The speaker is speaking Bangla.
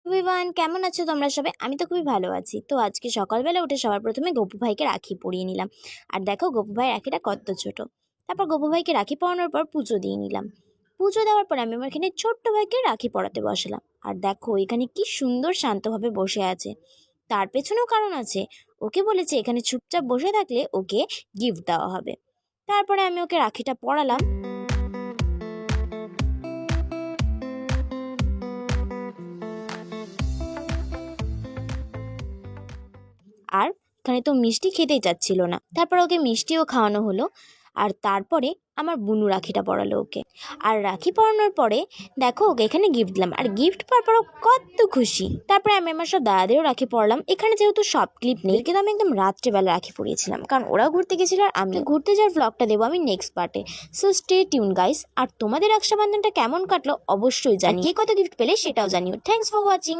এভরিওয়ান, কেমন আছো তোমরা সবাই? আমি তো খুবই ভালো আছি। তো আজকে সকালবেলা উঠে সবার প্রথমে গপু ভাইকে রাখি পরিয়ে নিলাম। আর দেখো গপু ভাই রাখিটা কত ছোট। তারপর গপু ভাইকে রাখি পরানোর পর পুজো দিয়ে নিলাম। পুজো দেওয়ার পর আমি আমার এখানে ছোট্ট ভাইকে রাখি পরাতে বসলাম। আর দেখো এখানে কি সুন্দর শান্তভাবে বসে আছে। তার পেছনেও কারণ আছে। ওকে বলেছে এখানে চুপচাপ বসে থাকলে ওকে গিফট দেওয়া হবে। তারপরে আমি ওকে রাখিটা পরালাম। আর এখানে তো মিষ্টি খেতেই চাচ্ছিল না। তারপর ওকে মিষ্টিও খাওয়ানো হলো। আর তারপরে আমার বুনু রাখিটা পরালো ওকে। আর রাখি পরানোর পরে দেখো ওকে এখানে গিফট দিলাম। আর গিফট পাওয়ার পর ও কত খুশি। তারপরে আমি আমার সব দাদাদেরও রাখি পরালাম। এখানে যেহেতু সব ক্লিপ নেই, কিন্তু আমি একদম রাত্রেবেলা রাখি পরিয়েছিলাম, কারণ ওরাও ঘুরতে গেছিল আর আমি ঘুরতে যাওয়ার ব্লগটা দেবো আমি নেক্সট পার্টে। So stay tune guys. আর তোমাদের রক্ষাবন্ধনটা কেমন কাটলো অবশ্যই জানিয়ে, কত গিফট পেলে সেটাও জানিও। Thanks for watching.